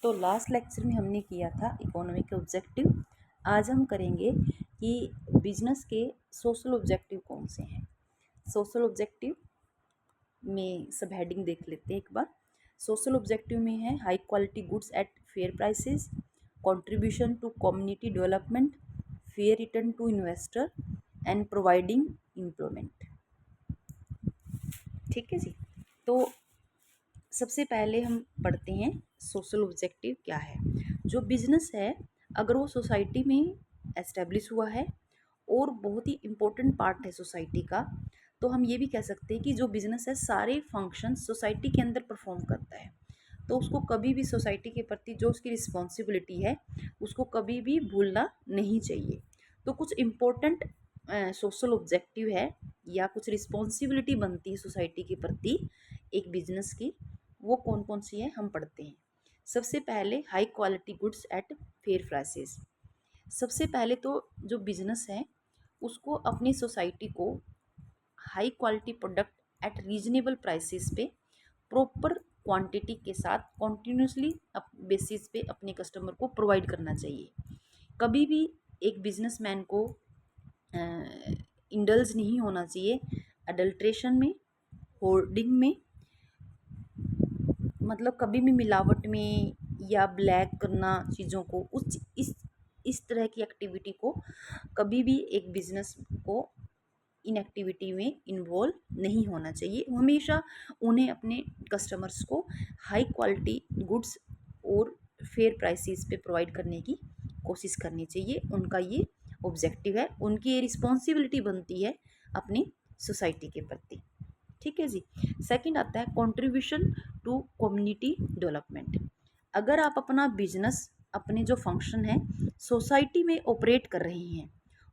तो last lecture में हमने किया था इकोनॉमिक के ऑब्जेक्टिव। आज हम करेंगे कि बिजनेस के सोशल ऑब्जेक्टिव कौन से हैं। सोशल ऑब्जेक्टिव में सब हेडिंग देख लेते हैं एक बार। सोशल ऑब्जेक्टिव में है high quality goods at fair prices, contribution to community development, fair return to investor and providing employment. ठीक है जी। तो सबसे पहले हम पढ़ते हैं सोशल ऑब्जेक्टिव क्या है। जो बिजनेस है अगर वो सोसाइटी में एस्टेब्लिश हुआ है और बहुत ही इम्पोर्टेंट पार्ट है सोसाइटी का, तो हम ये भी कह सकते हैं कि जो बिजनेस है सारे फंक्शन सोसाइटी के अंदर परफॉर्म करता है, तो उसको कभी भी सोसाइटी के प्रति जो उसकी रिस्पॉन्सिबिलिटी है उसको कभी भी भूलना नहीं चाहिए। तो कुछ इम्पोर्टेंट सोशल ऑब्जेक्टिव है या कुछ रिस्पॉन्सिबिलिटी बनती है सोसाइटी के प्रति एक बिजनेस की, वो कौन कौन सी है हम पढ़ते हैं। सबसे पहले high quality goods at fair prices. सबसे पहले तो जो बिजनेस है उसको अपनी सोसाइटी को high quality product at reasonable prices पे प्रॉपर क्वांटिटी के साथ कॉन्टीन्यूसली बेसिस पे अपने कस्टमर को प्रोवाइड करना चाहिए। कभी भी एक बिजनेसमैन को इंडल्ज नहीं होना चाहिए अडल्ट्रेशन में, होर्डिंग में, मतलब कभी भी मिलावट में या ब्लैक करना चीज़ों को, उस इस तरह की एक्टिविटी को कभी भी एक बिजनेस को इन एक्टिविटी में इन्वॉल्व नहीं होना चाहिए। हमेशा उन्हें अपने कस्टमर्स को हाई क्वालिटी गुड्स और फेयर प्राइसेस पे प्रोवाइड करने की कोशिश करनी चाहिए। उनका ये ऑब्जेक्टिव है, उनकी ये रिस्पॉन्सिबिलिटी बनती है अपनी सोसाइटी के प्रति। ठीक है जी। सेकंड आता है कंट्रीब्यूशन टू कम्युनिटी डेवलपमेंट। अगर आप अपना बिजनेस, अपने जो फंक्शन है सोसाइटी में ऑपरेट कर रहे हैं,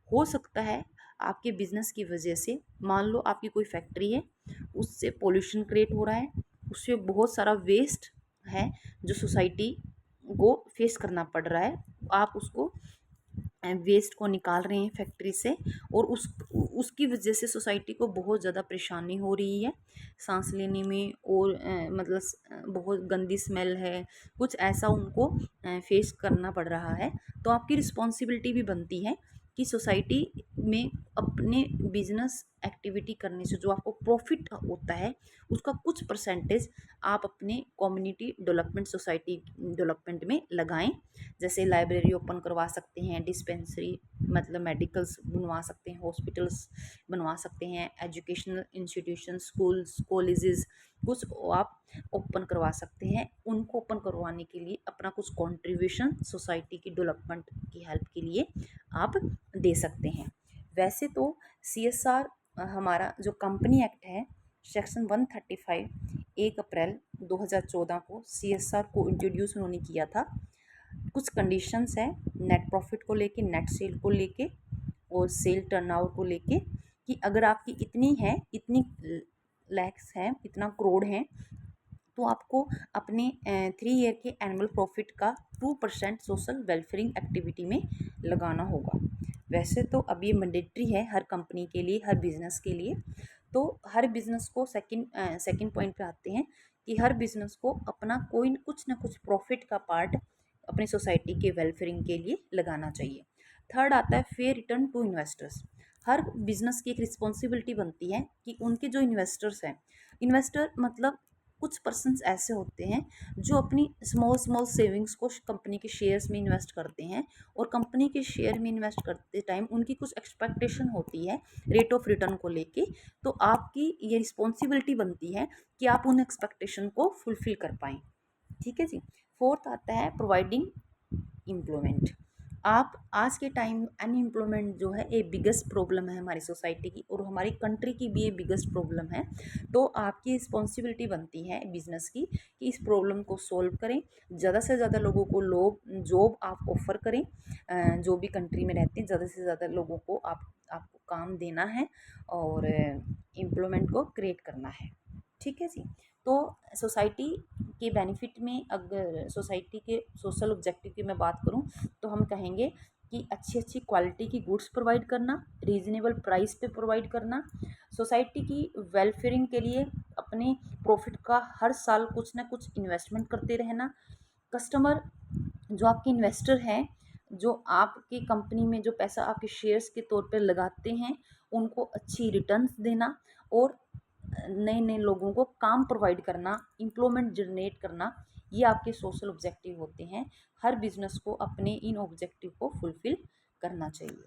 हो सकता है आपके बिजनेस की वजह से, मान लो आपकी कोई फैक्ट्री है, उससे पोल्यूशन क्रिएट हो रहा है, उससे बहुत सारा वेस्ट है जो सोसाइटी को फेस करना पड़ रहा है, आप उसको वेस्ट को निकाल रहे हैं फैक्ट्री से और उसकी वजह से सोसाइटी को बहुत ज़्यादा परेशानी हो रही है सांस लेने में, और मतलब बहुत गंदी स्मेल है, कुछ ऐसा उनको फेस करना पड़ रहा है। तो आपकी रिस्पॉन्सिबिलिटी भी बनती है कि सोसाइटी में अपने बिजनेस एक्टिविटी करने से जो आपको प्रॉफिट होता है उसका कुछ परसेंटेज आप अपने कम्युनिटी डेवलपमेंट, सोसाइटी डेवलपमेंट में लगाएं। जैसे लाइब्रेरी ओपन करवा सकते हैं, डिस्पेंसरी मतलब मेडिकल्स बनवा सकते हैं, हॉस्पिटल्स बनवा सकते हैं, एजुकेशनल इंस्टीट्यूशन, स्कूल्स, कॉलेजेस कुछ आप ओपन करवा सकते हैं। उनको ओपन करवाने के लिए अपना कुछ कंट्रीब्यूशन सोसाइटी की डेवलपमेंट की हेल्प के लिए आप दे सकते हैं। वैसे तो CSR हमारा जो कंपनी एक्ट है सेक्शन 135 1 अप्रैल 2014 को CSR को इंट्रोड्यूस उन्होंने किया था। कुछ कंडीशंस है नेट प्रॉफिट को लेके, नेट सेल को लेके और सेल टर्नओवर को लेके, कि अगर आपकी इतनी है, इतनी लैक्स है, इतना करोड़ है, तो आपको अपने 3 ईयर के एनुअल प्रॉफिट का 2% सोशल वेलफेयरिंग एक्टिविटी में लगाना होगा। वैसे तो अब ये मैंडेटरी है हर कंपनी के लिए, हर बिजनेस के लिए। तो हर बिजनेस को सेकंड पॉइंट पे आते हैं कि हर बिजनेस को अपना कोई कुछ ना कुछ प्रॉफिट का पार्ट अपनी सोसाइटी के वेलफेयरिंग के लिए लगाना चाहिए। थर्ड आता है फेयर रिटर्न टू इन्वेस्टर्स। हर बिजनेस की एक रिस्पॉन्सिबिलिटी बनती है कि उनके जो इन्वेस्टर्स हैं, इन्वेस्टर मतलब कुछ पर्सन्स ऐसे होते हैं जो अपनी स्मॉल स्मॉल सेविंग्स को कंपनी के शेयर्स में इन्वेस्ट करते हैं, और कंपनी के शेयर में इन्वेस्ट करते टाइम उनकी कुछ एक्सपेक्टेशन होती है रेट ऑफ रिटर्न को लेके। तो आपकी ये रिस्पॉन्सिबिलिटी बनती है कि आप उन एक्सपेक्टेशन को फुलफिल कर पाएँ। ठीक है जी। फोर्थ आता है प्रोवाइडिंग एम्प्लॉयमेंट। आप आज के टाइम अनएम्प्लॉयमेंट जो है एक बिगेस्ट प्रॉब्लम है हमारी सोसाइटी की, और हमारी कंट्री की भी ये बिगेस्ट प्रॉब्लम है। तो आपकी रिस्पॉन्सिबिलिटी बनती है बिजनेस की कि इस प्रॉब्लम को सॉल्व करें, ज़्यादा से ज़्यादा लोगों को जॉब आप ऑफ़र करें। जो भी कंट्री में रहते हैं ज़्यादा से ज़्यादा लोगों को आपको काम देना है और एम्प्लॉयमेंट को क्रिएट करना है। ठीक है जी। तो सोसाइटी के बेनिफिट में, अगर सोसाइटी के सोशल ऑब्जेक्टिव की मैं बात करूं तो हम कहेंगे कि अच्छी अच्छी क्वालिटी की गुड्स प्रोवाइड करना, रीजनेबल प्राइस पे प्रोवाइड करना, सोसाइटी की वेलफेयरिंग के लिए अपने प्रॉफिट का हर साल कुछ ना कुछ इन्वेस्टमेंट करते रहना, कस्टमर जो आपके इन्वेस्टर हैं, जो आपकी कंपनी में जो पैसा आपके शेयर्स के तौर पर लगाते हैं, उनको अच्छी रिटर्न्स देना और नए नए लोगों को काम प्रोवाइड करना, एम्प्लॉयमेंट जनरेट करना, ये आपके सोशल ऑब्जेक्टिव होते हैं। हर बिजनेस को अपने इन ऑब्जेक्टिव को फुलफिल करना चाहिए।